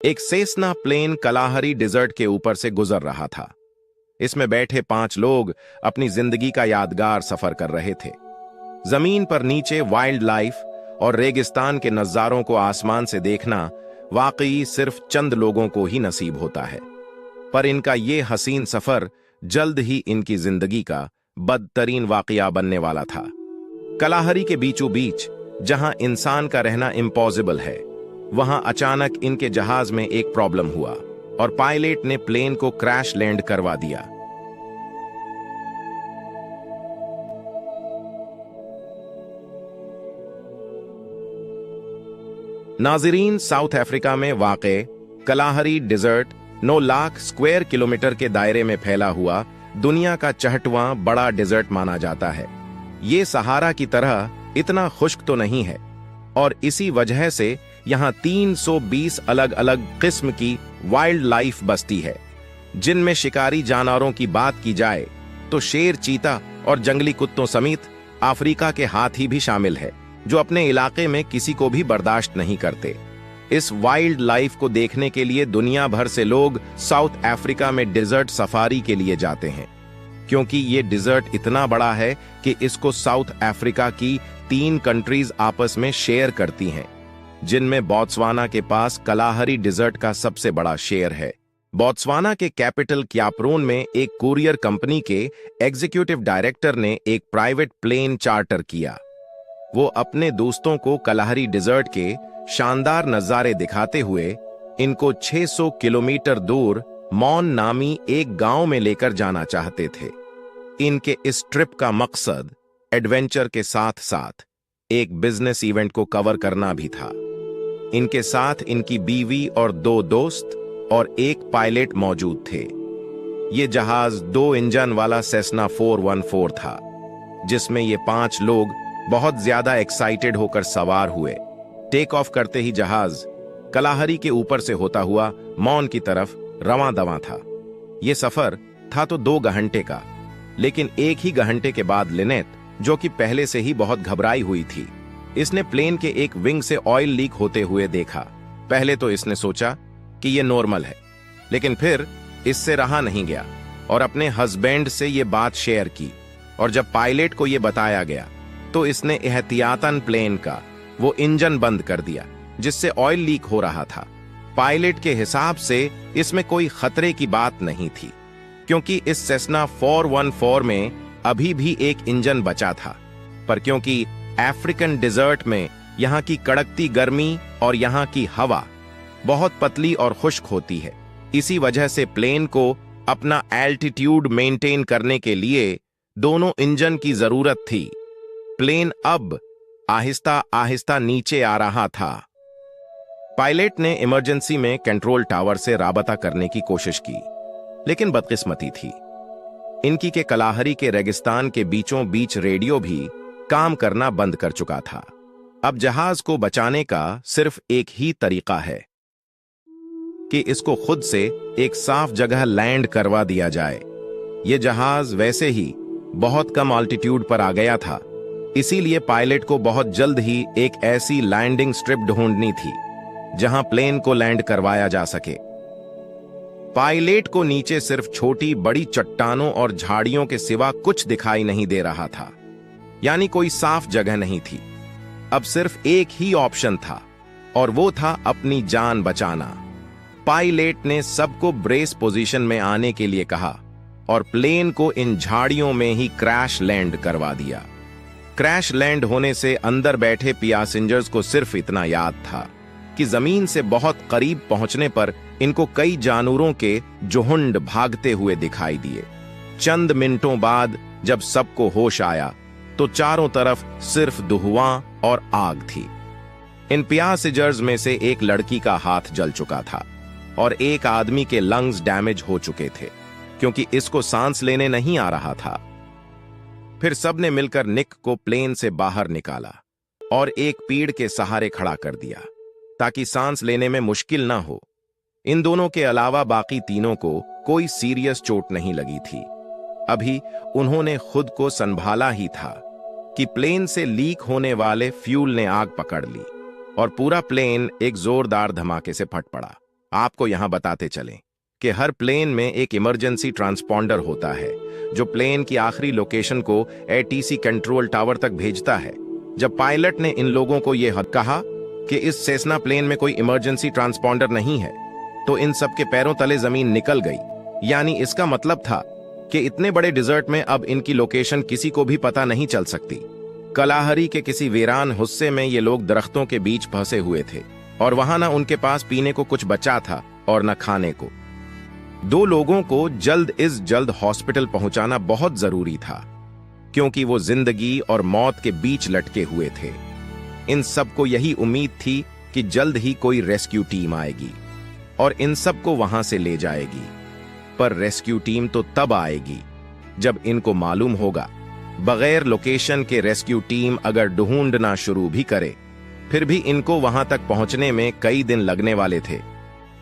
एक Cessna plane कलाहरी dessert के ऊपर से गुजर रहा था। इसमें बैठे 5 लोग अपनी जिंदगी का यादगार सफर कर रहे थे। जमीन पर नीचे वाइल्ड लाइफ और रेगिस्तान के नजारों को आसमान से देखना वाकई सिर्फ चंद लोगों को ही नसीब होता है। पर इनका ये हसीन सफर जल्द ही इनकी जिंदगी का बदतरीन वाकया बनने वाला था। कलाहरी के बीचों बीच, जहां इंसान का रहना इम्पॉसिबल है, वहां अचानक इनके जहाज में एक प्रॉब्लम हुआ और पायलट ने प्लेन को क्रैश लैंड करवा दिया। नाजरीन, साउथ अफ्रीका में वाक़े कलाहरी डिजर्ट 9 लाख स्क्वायर किलोमीटर के दायरे में फैला हुआ दुनिया का 64वां बड़ा डिजर्ट माना जाता है। ये सहारा की तरह इतना खुश्क तो नहीं है और इसी वजह से यहाँ 320 अलग अलग किस्म की वाइल्ड लाइफ बसती है, जिनमें शिकारी जानवरों की बात की जाए तो शेर, चीता और जंगली कुत्तों समेत अफ्रीका के हाथी भी शामिल है, जो अपने इलाके में किसी को भी बर्दाश्त नहीं करते। इस वाइल्ड लाइफ को देखने के लिए दुनिया भर से लोग साउथ अफ्रीका में डिजर्ट सफारी के लिए जाते हैं, क्योंकि ये डिजर्ट इतना बड़ा है कि इसको साउथ अफ्रीका की 3 कंट्रीज आपस में शेयर करती हैं, जिनमें बोत्सवाना के पास कलाहरी डिजर्ट का सबसे बड़ा शेयर है। बोत्सवाना के कैपिटल क्यापरोन में एक कुरियर कंपनी के एग्जीक्यूटिव डायरेक्टर ने एक प्राइवेट प्लेन चार्टर किया। वो अपने दोस्तों को कलाहरी डिजर्ट के शानदार नजारे दिखाते हुए इनको 600 किलोमीटर दूर मॉन नामी एक गांव में लेकर जाना चाहते थे। इनके इस ट्रिप का मकसद एडवेंचर के साथ साथ एक बिजनेस इवेंट को कवर करना भी था। इनके साथ इनकी बीवी और 2 दोस्त और एक पायलट मौजूद थे। ये जहाज 2 इंजन वाला सेस्ना 414 था, जिसमें ये 5 लोग बहुत ज्यादा एक्साइटेड होकर सवार हुए। टेक ऑफ करते ही जहाज कलाहरी के ऊपर से होता हुआ मॉन की तरफ रवां दवां था। यह सफर था तो 2 घंटे का, लेकिन 1 ही घंटे के बाद लिनेट, जो कि पहले से ही बहुत घबराई हुई थी, इसने प्लेन के एक विंग से ऑयल लीक होते हुए देखा। पहले तो इसने सोचा कि यह नॉर्मल है, लेकिन फिर इससे रहा नहीं गया और अपने हस्बैंड से यह बात शेयर की। और जब पायलट को यह बताया गया तो इसने एहतियातन प्लेन का वो इंजन बंद कर दिया जिससे ऑयल लीक हो रहा था। पायलट के हिसाब से इसमें कोई खतरे की बात नहीं थी, क्योंकि इस सेस्ना 414 में अभी भी एक इंजन बचा था। पर क्योंकि अफ्रीकन डिजर्ट में यहाँ की कड़कती गर्मी और यहाँ की हवा बहुत पतली और खुश्क होती है, इसी वजह से प्लेन को अपना एल्टीट्यूड मेंटेन करने के लिए दोनों इंजन की जरूरत थी। प्लेन अब आहिस्ता आहिस्ता नीचे आ रहा था। पायलट ने इमरजेंसी में कंट्रोल टावर से राबता करने की कोशिश की, लेकिन बदकिस्मती थी, इनकी के कलाहरी के रेगिस्तान के बीचों बीच रेडियो भी काम करना बंद कर चुका था। अब जहाज को बचाने का सिर्फ एक ही तरीका है कि इसको खुद से एक साफ जगह लैंड करवा दिया जाए। यह जहाज वैसे ही बहुत कम ऑल्टीट्यूड पर आ गया था, इसीलिए पायलट को बहुत जल्द ही एक ऐसी लैंडिंग स्ट्रिप ढूंढनी थी जहां प्लेन को लैंड करवाया जा सके। पायलट को नीचे सिर्फ छोटी बड़ी चट्टानों और झाड़ियों के सिवा कुछ दिखाई नहीं दे रहा था, यानी कोई साफ जगह नहीं थी। अब सिर्फ एक ही ऑप्शन था और वो था अपनी जान बचाना। पायलट ने सबको ब्रेस पोजीशन में आने के लिए कहा और प्लेन को इन झाड़ियों में ही क्रैश लैंड करवा दिया। क्रैश लैंड होने से अंदर बैठे पैसेंजर्स को सिर्फ इतना याद था कि जमीन से बहुत करीब पहुंचने पर इनको कई जानवरों के झुंड भागते हुए दिखाई दिए। चंद मिनटों बाद जब सबको होश आया तो चारों तरफ सिर्फ धुआं और आग थी। इन पैसेंजर्स में से एक लड़की का हाथ जल चुका था और एक आदमी के लंग्स डैमेज हो चुके थे, क्योंकि इसको सांस लेने नहीं आ रहा था। फिर सबने मिलकर निक को प्लेन से बाहर निकाला और एक पेड़ के सहारे खड़ा कर दिया ताकि सांस लेने में मुश्किल ना हो। इन दोनों के अलावा बाकी तीनों को कोई सीरियस चोट नहीं लगी थी। अभी उन्होंने खुद को संभाला ही था कि प्लेन से लीक होने वाले फ्यूल ने आग पकड़ ली और पूरा प्लेन एक जोरदार धमाके से फट पड़ा। आपको यहां बताते चलें कि हर प्लेन में एक इमरजेंसी ट्रांसपॉन्डर होता है जो प्लेन की आखिरी लोकेशन को एटीसी कंट्रोल टावर तक भेजता है। जब पायलट ने इन लोगों को यह कहा कि इस सेसना प्लेन में कोई इमरजेंसी ट्रांसपॉन्डर नहीं है, तो इन सब के पैरों तले जमीन निकल गई। यानी इसका मतलब था कि इतने बड़े डिजर्ट में अब इनकी लोकेशन किसी को भी पता नहीं चल सकती। कलाहरी के किसी वीरान हिस्से में ये लोग दरख्तों के बीच फंसे हुए थे और वहां ना उनके पास पीने को कुछ बचा था और न खाने को। 2 लोगों को जल्द हॉस्पिटल पहुंचाना बहुत जरूरी था क्योंकि वो जिंदगी और मौत के बीच लटके हुए थे। इन सबको यही उम्मीद थी कि जल्द ही कोई रेस्क्यू टीम आएगी और इन सबको वहां से ले जाएगी। पर रेस्क्यू टीम तो तब आएगी जब इनको मालूम होगा बगैर लोकेशन के रेस्क्यू टीम अगर ढूंढना शुरू भी करे, फिर भी इनको वहां तक पहुंचने में कई दिन लगने वाले थे।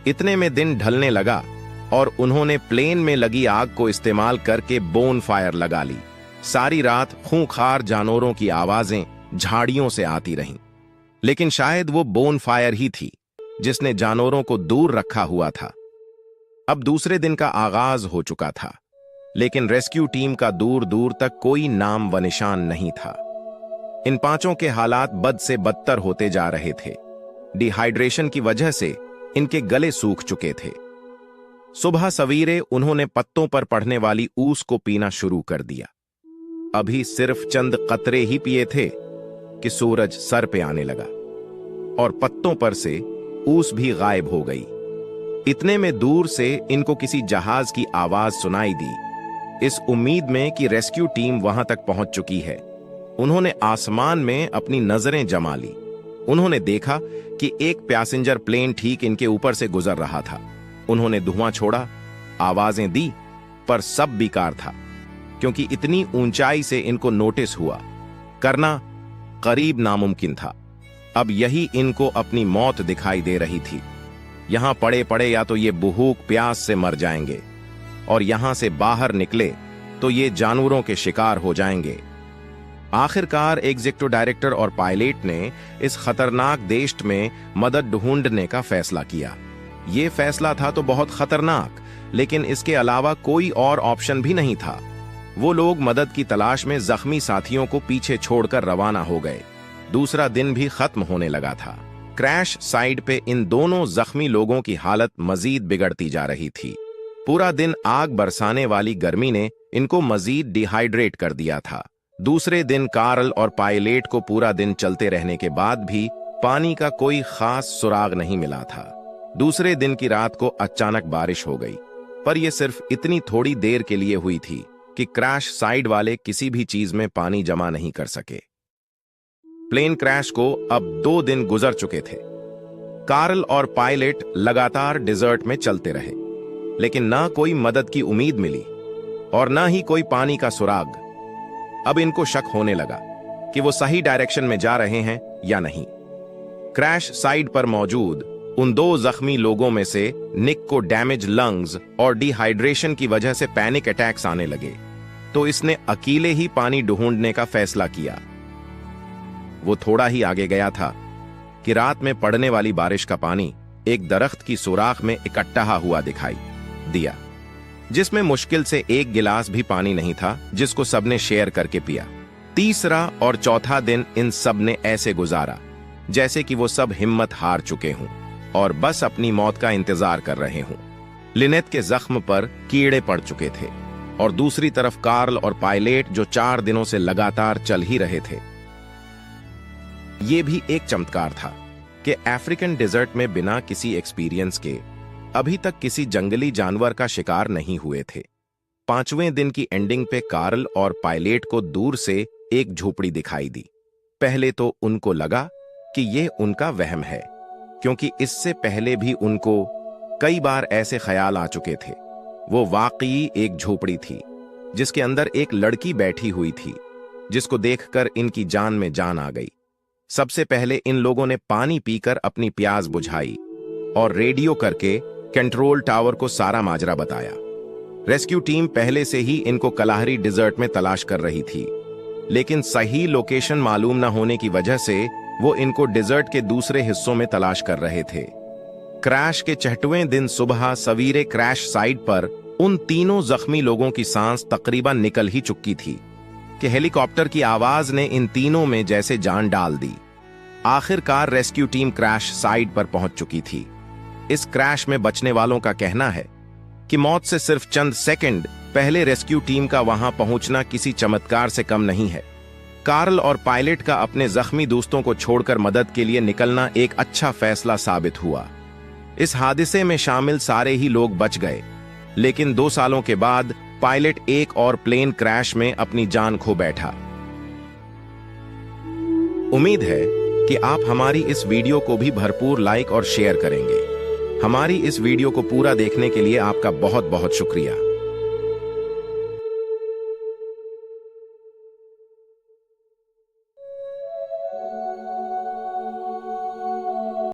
इतने में दिन ढलने लगा और उन्होंने प्लेन में लगी आग को इस्तेमाल करके बोन फायर लगा ली। सारी रात खूंखार जानवरों की आवाजें झाड़ियों से आती रहीं, लेकिन शायद वो बोन फायर ही थी जिसने जानवरों को दूर रखा हुआ था। अब दूसरे दिन का आगाज हो चुका था, लेकिन रेस्क्यू टीम का दूर दूर तक कोई नाम व निशान नहीं था। इन 5 के हालात बद से बदतर होते जा रहे थे। डिहाइड्रेशन की वजह से इनके गले सूख चुके थे। सुबह सवेरे उन्होंने पत्तों पर पड़ने वाली ऊस को पीना शुरू कर दिया। अभी सिर्फ चंद कतरे ही पिए थे कि सूरज सर पे आने लगा और पत्तों पर से ऊस भी गायब हो गई। इतने में दूर से इनको किसी जहाज की आवाज सुनाई दी। इस उम्मीद में कि रेस्क्यू टीम वहां तक पहुंच चुकी है, उन्होंने आसमान में अपनी नजरें जमा ली। उन्होंने देखा कि एक पैसेंजर प्लेन ठीक इनके ऊपर से गुजर रहा था। उन्होंने धुआं छोड़ा, आवाजें दी, पर सब बेकार था क्योंकि इतनी ऊंचाई से इनको नोटिस हुआ करना करीब नामुमकिन था। अब यही इनको अपनी मौत दिखाई दे रही थी। यहां पड़े पड़े या तो ये भूख प्यास से मर जाएंगे और यहां से बाहर निकले तो ये जानवरों के शिकार हो जाएंगे। आखिरकार एग्जीक्यूटिव डायरेक्टर और पायलट ने इस खतरनाक देश में मदद ढूंढने का फैसला किया। यह फैसला था तो बहुत खतरनाक, लेकिन इसके अलावा कोई और ऑप्शन भी नहीं था। वो लोग मदद की तलाश में जख्मी साथियों को पीछे छोड़कर रवाना हो गए। दूसरा दिन भी खत्म होने लगा था। क्रैश साइट पे इन दोनों जख्मी लोगों की हालत मजीद बिगड़ती जा रही थी। पूरा दिन आग बरसाने वाली गर्मी ने इनको मजीद डिहाइड्रेट कर दिया था। दूसरे दिन कार्ल और पायलट को पूरा दिन चलते रहने के बाद भी पानी का कोई खास सुराग नहीं मिला था। दूसरे दिन की रात को अचानक बारिश हो गई, पर यह सिर्फ इतनी थोड़ी देर के लिए हुई थी कि क्रैश साइट वाले किसी भी चीज में पानी जमा नहीं कर सके। प्लेन क्रैश को अब 2 दिन गुजर चुके थे। कार्ल और पायलट लगातार डिजर्ट में चलते रहे, लेकिन ना कोई मदद की उम्मीद मिली और ना ही कोई पानी का सुराग। अब इनको शक होने लगा कि वो सही डायरेक्शन में जा रहे हैं या नहीं। क्रैश साइट पर मौजूद उन 2 जख्मी लोगों में से निक को डैमेज लंग्स और डिहाइड्रेशन की वजह से पैनिक अटैक्स आने लगे, तो इसने अकेले ही पानी ढूंढने का फैसला किया। वो थोड़ा ही आगे गया था कि रात में पड़ने वाली बारिश का पानी एक दरख्त की सुराख में इकट्ठा हुआ दिखाई दिया, जिसमें मुश्किल से 1 गिलास भी पानी नहीं था, जिसको सबने शेयर करके पिया। तीसरा और चौथा दिन इन सब ने ऐसे गुजारा जैसे कि वो सब हिम्मत हार चुके हों और बस अपनी मौत का इंतजार कर रहे हों। लिनेट के जख्म पर कीड़े पड़ चुके थे और दूसरी तरफ कार्ल और पायलट जो 4 दिनों से लगातार चल ही रहे थे। यह भी एक चमत्कार था कि अफ्रीकन डेजर्ट में बिना किसी एक्सपीरियंस के अभी तक किसी जंगली जानवर का शिकार नहीं हुए थे। 5वें दिन की एंडिंग पे कार्ल और पायलट को दूर से एक झोपड़ी दिखाई दी। पहले तो उनको लगा कि यह उनका वहम है, क्योंकि इससे पहले भी उनको कई बार ऐसे ख्याल आ चुके थे। वो वाकई एक झोपड़ी थी जिसके अंदर एक लड़की बैठी हुई थी, जिसको देखकर इनकी जान में जान आ गई। सबसे पहले इन लोगों ने पानी पीकर अपनी प्यास बुझाई और रेडियो करके कंट्रोल टावर को सारा माजरा बताया। रेस्क्यू टीम पहले से ही इनको कलाहरी डिजर्ट में तलाश कर रही थी, लेकिन सही लोकेशन मालूम न होने की वजह से वो इनको डिजर्ट के दूसरे हिस्सों में तलाश कर रहे थे। क्रैश के 6वें दिन सुबह सवेरे क्रैश साइट पर उन तीनों जख्मी लोगों की सांस तकरीबन निकल ही चुकी थी कि हेलीकॉप्टर की आवाज ने इन तीनों में जैसे जान डाल दी। आखिरकार रेस्क्यू टीम क्रैश साइट पर पहुंच चुकी थी। इस क्रैश में बचने वालों का कहना है कि मौत से सिर्फ चंद सेकंड पहले रेस्क्यू टीम का वहां पहुंचना किसी चमत्कार से कम नहीं है। कार्ल और पायलट का अपने जख्मी दोस्तों को छोड़कर मदद के लिए निकलना एक अच्छा फैसला साबित हुआ। इस हादसे में शामिल सारे ही लोग बच गए, लेकिन 2 सालों के बाद पायलट एक और प्लेन क्रैश में अपनी जान खो बैठा। उम्मीद है कि आप हमारी इस वीडियो को भी भरपूर लाइक और शेयर करेंगे। हमारी इस वीडियो को पूरा देखने के लिए आपका बहुत बहुत शुक्रिया।